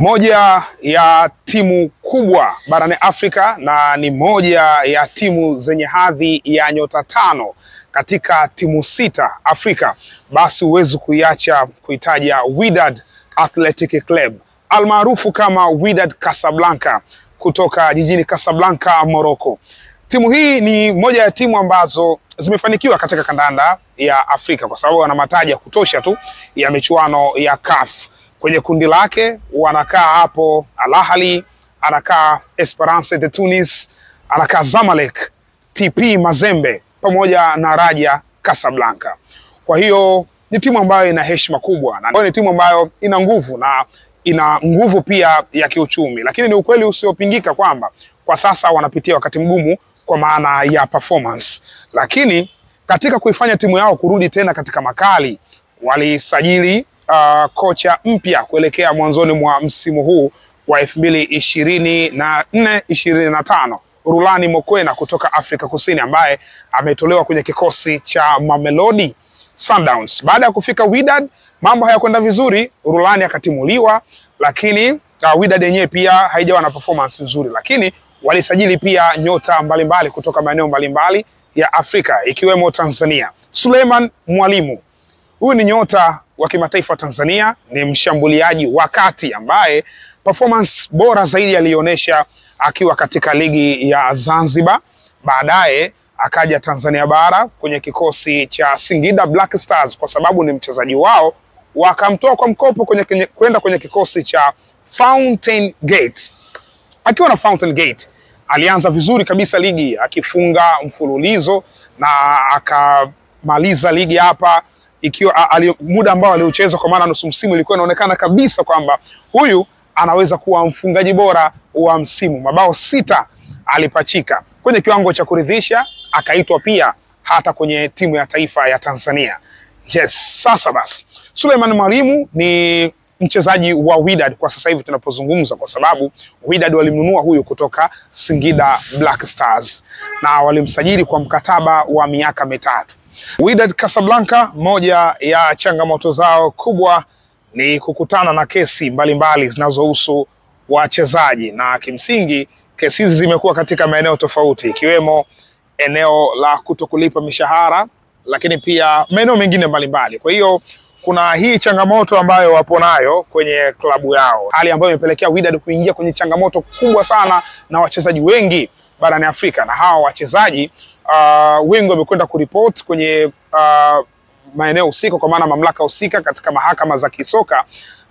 Moja ya timu kubwa barani Afrika na ni moja ya timu zenye hadhi ya nyota 5 katika timu 6 Afrika, basi huwezi kuiacha kuitaja Wydad Athletic Club almaarufu kama Wydad Casablanca kutoka jijini Casablanca, Morocco. Timu hii ni moja ya timu ambazo zimefanikiwa katika kandanda ya Afrika kwa sababu wana mataji ya kutosha tu ya michuano ya CAF. Kwenye kundi lake wanakaa hapo Al Ahly, anakaa Esperance de Tunis, anakaa Zamalek, TP Mazembe pamoja na Raja Casablanca. Kwa hiyo ni timu ambayo ina heshima kubwa na ni timu ambayo ina nguvu na ina nguvu pia ya kiuchumi, lakini ni ukweli usiopingika kwamba kwa sasa wanapitia wakati mgumu kwa maana ya performance. Lakini katika kuifanya timu yao kurudi tena katika makali, walisajili kocha mpya kuelekea mwanzoni mwa msimu huu wa 2024-25, Rulani Mokwena kutoka Afrika Kusini, ambaye ametolewa kwenye kikosi cha Mamelodi Sundowns. Baada ya kufika Wydad, mambo hayakwenda vizuri, Rulani akatimuliwa, lakini Wydad yenyewe pia haijawa na performance nzuri, lakini walisajili pia nyota mbalimbali kutoka maeneo mbalimbali ya Afrika ikiwemo Tanzania. Suleiman Mwalimu, huyu ni nyota wa kimataifa Tanzania, ni mshambuliaji wa kati ambaye performance bora zaidi alionyesha akiwa katika ligi ya Zanzibar. Baadaye akaja Tanzania bara kwenye kikosi cha Singida Black Stars kwa sababu ni mchezaji wao, wakamtoa kwa mkopo kwenda kwenye kikosi cha Fountain Gate. Akiwa na Fountain Gate alianza vizuri kabisa ligi akifunga mfululizo na akamaliza ligi hapa ikiwa muda ambao aliocheza, kwa maana nusu msimu ilikuwa inaonekana kabisa kwamba huyu anaweza kuwa mfungaji bora wa msimu. Mabao 6 alipachika kwenye kiwango cha kuridhisha, akaitwa pia hata kwenye timu ya taifa ya Tanzania. Yes, sasa basi Suleiman Mwalimu ni mchezaji wa Wydad kwa sasa hivi tunapozungumza, kwa sababu Wydad walimnunua huyu kutoka Singida Black Stars na walimsajili kwa mkataba wa miaka 3. Wydad Casablanca, moja ya changamoto zao kubwa ni kukutana na kesi mbalimbali zinazohusu wachezaji, na kimsingi kesi hizi zimekuwa katika maeneo tofauti ikiwemo eneo la kutokulipa mishahara, lakini pia maeneo mengine mbalimbali. Kwa hiyo kuna hii changamoto ambayo wapo nayo kwenye klabu yao, hali ambayo imepelekea Wydad kuingia kwenye changamoto kubwa sana na wachezaji wengi barani Afrika, na hawa wachezaji wengi wamekwenda kuripoti kwenye maeneo husika, kwa maana mamlaka husika katika mahakama za kisoka,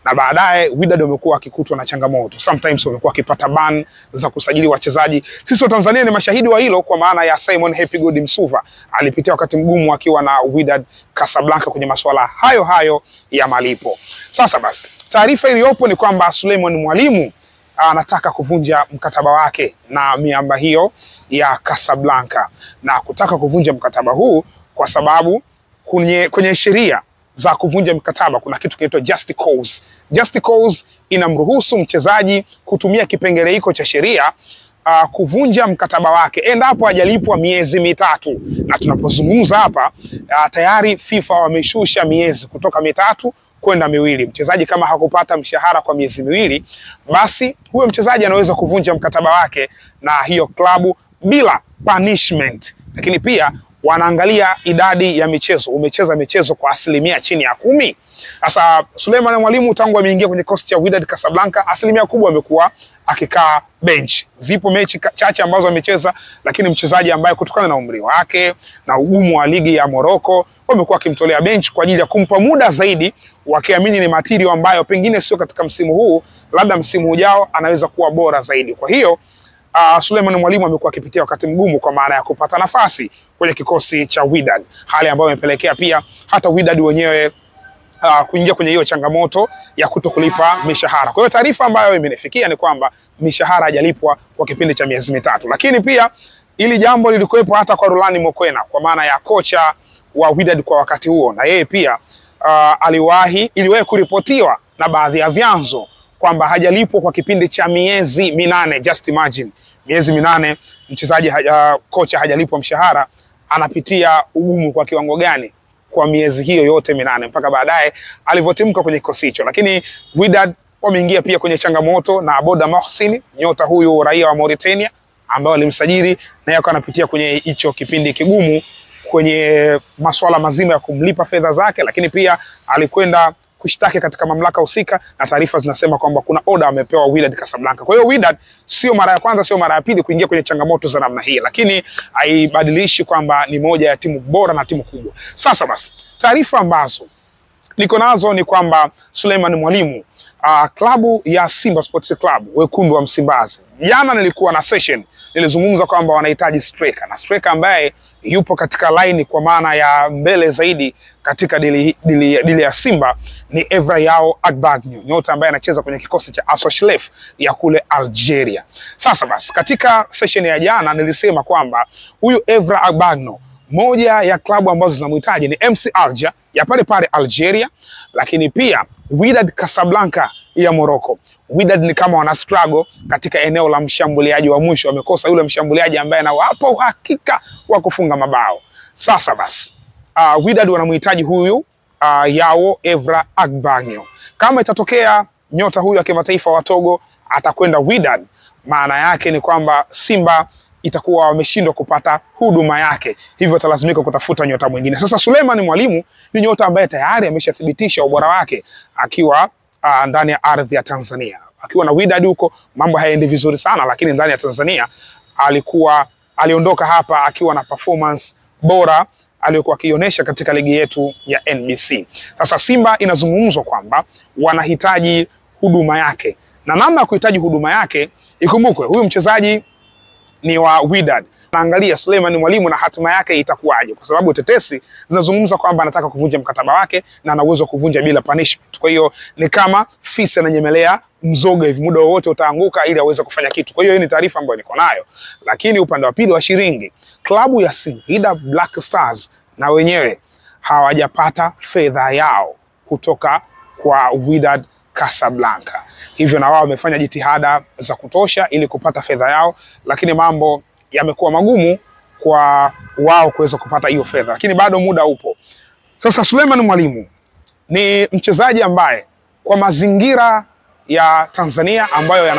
na baadaye Wydad wamekuwa wakikutwa na changamoto. Sometimes wamekuwa wakipata ban za kusajili wachezaji. Sisi wa Tanzania ni mashahidi wa hilo, kwa maana ya Simon Happy God Msuva alipitia wakati mgumu akiwa na Wydad Casablanca kwenye masuala hayo ya malipo. Sasa basi, taarifa iliyopo ni kwamba Suleiman Mwalimu anataka kuvunja mkataba wake na miamba hiyo ya Casablanca, na kutaka kuvunja mkataba huu kwa sababu kwenye sheria za kuvunja mkataba kuna kitu kinaitwa just cause. Just cause inamruhusu mchezaji kutumia kipengele hiko cha sheria kuvunja mkataba wake endapo hajalipwa miezi 3. Na tunapozungumza hapa tayari FIFA wameshusha miezi kutoka 3 kwenda 2. Mchezaji kama hakupata mshahara kwa miezi 2, basi huyo mchezaji anaweza kuvunja mkataba wake na hiyo klabu bila punishment. Lakini pia wanaangalia idadi ya michezo, umecheza michezo kwa asilimia chini ya 10. Sasa Suleiman Mwalimu tangu ameingia kwenye kikosi cha Wydad Casablanca, asilimia kubwa amekuwa akikaa bench. Zipo mechi chache ambazo amecheza, lakini mchezaji ambaye kutokana na umri wake na ugumu wa ligi ya Morocco wamekuwa akimtolea bench kwa ajili ya kumpa muda zaidi, wakiamini ni material ambayo pengine sio katika msimu huu, labda msimu ujao anaweza kuwa bora zaidi. Kwa hiyo Suleiman Mwalimu amekuwa akipitia wakati mgumu kwa maana ya kupata nafasi kwenye kikosi cha Wydad, hali ambayo imepelekea pia hata Wydad wenyewe kuingia kwenye hiyo changamoto ya kutokulipa mishahara. Kwa hiyo taarifa ambayo imenifikia ni kwamba mishahara hajalipwa kwa kipindi cha miezi 3. Lakini pia ili jambo lilikuwepo hata kwa Rulani Mokwena, kwa maana ya kocha wa Wydad kwa wakati huo, na yeye pia iliwahi kuripotiwa na baadhi ya vyanzo kwamba hajalipwa kwa kipindi cha miezi 8. Just imagine, miezi 8 mchezaji kocha hajalipwa mshahara, anapitia ugumu kwa kiwango gani kwa miezi hiyo yote 8 mpaka baadaye alivyotimka kwenye kikosi hicho. Lakini Wydad wameingia pia kwenye changamoto na Boda Mohsin, nyota huyu raia wa Mauritania ambao alimsajili na yako anapitia kwenye hicho kipindi kigumu kwenye masuala mazima ya kumlipa fedha zake, lakini pia alikwenda kushtaki katika mamlaka husika na taarifa zinasema kwamba kuna oda amepewa Wydad Casablanca. Kwa hiyo Wydad sio mara ya kwanza, sio mara ya pili kuingia kwenye changamoto za namna hii, lakini haibadilishi kwamba ni moja ya timu bora na timu kubwa. Sasa basi, taarifa ambazo niko nazo ni kwamba Suleiman Mwalimu, klabu ya Simba Sports Club, wekundu wa Msimbazi, jana nilikuwa na session, nilizungumza kwamba wanahitaji striker, na striker ambaye yupo katika line kwa maana ya mbele zaidi katika dili ya Simba ni Evra Yao Agbagnio, nyota ambaye anacheza kwenye kikosi cha Aswashlef ya kule Algeria. Sasa basi, katika session ya jana nilisema kwamba huyu Evra Agbagnio, moja ya klabu ambazo zinamhitaji ni MC Alger ya pale pale Algeria, lakini pia Wydad Casablanca ya Morocco. Wydad ni kama wana struggle katika eneo la mshambuliaji wa mwisho, wamekosa yule mshambuliaji ambaye anawapa uhakika wa kufunga mabao. Sasa basi, Wydad wanamhitaji huyu Yao Evra Agbagnio. Kama itatokea nyota huyu wa kimataifa wa Togo atakwenda Wydad, maana yake ni kwamba Simba itakuwa wameshindwa kupata huduma yake, hivyo atalazimika kutafuta nyota mwingine. Sasa Suleiman Mwalimu ni nyota ambaye tayari ameshathibitisha ubora wake akiwa ndani ya ardhi ya Tanzania. Akiwa na Wydad huko mambo hayaendi vizuri sana, lakini ndani ya Tanzania aliondoka hapa akiwa na performance bora aliyokuwa akionyesha katika ligi yetu ya NBC. Sasa Simba inazungumzwa kwamba wanahitaji huduma yake, na namna ya kuhitaji huduma yake, ikumbukwe huyu mchezaji ni wa Wydad. Naangalia Suleiman Mwalimu na hatima yake itakuwaje, kwa sababu tetesi zinazungumza kwamba anataka kuvunja mkataba wake na ana uwezo kuvunja bila punishment. Kwa hiyo ni kama fisi ananyemelea mzoga hivi, muda wowote utaanguka ili aweze kufanya kitu. Kwa hiyo hii ni taarifa ambayo niko nayo. Lakini upande wa pili wa shilingi, klabu ya Singida Black Stars na wenyewe hawajapata fedha yao kutoka kwa Wydad Casablanca. Hivyo na wao wamefanya jitihada za kutosha ili kupata fedha yao, lakini mambo yamekuwa magumu kwa wao kuweza kupata hiyo fedha, lakini bado muda upo. Sasa Suleiman Mwalimu ni mchezaji ambaye kwa mazingira ya Tanzania ambayo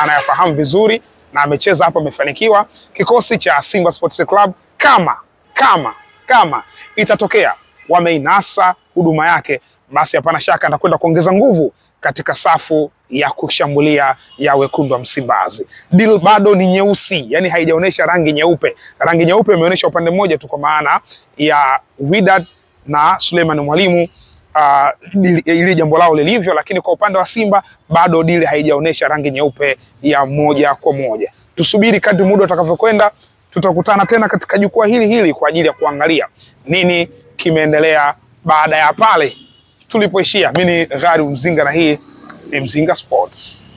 anayafahamu vizuri na amecheza hapa, amefanikiwa. Kikosi cha Simba Sports Club kama itatokea wameinasa huduma yake, basi hapana shaka anakwenda kuongeza nguvu katika safu ya kushambulia ya wekundu wa Msimbazi. Deal bado ni nyeusi, yani haijaonesha rangi nyeupe. Rangi nyeupe imeonyesha upande mmoja tu kwa maana ya Wydad na Suleiman Mwalimu ili jambo lao lilivyo, lakini kwa upande wa Simba bado deal haijaonesha rangi nyeupe ya moja kwa moja. Tusubiri kadri muda utakavyokwenda, tutakutana tena katika jukwaa hili kwa ajili ya kuangalia nini kimeendelea baada ya pale tulipoishia. Mimi ni Gharib Mzinga na hii ni Mzinga Sports.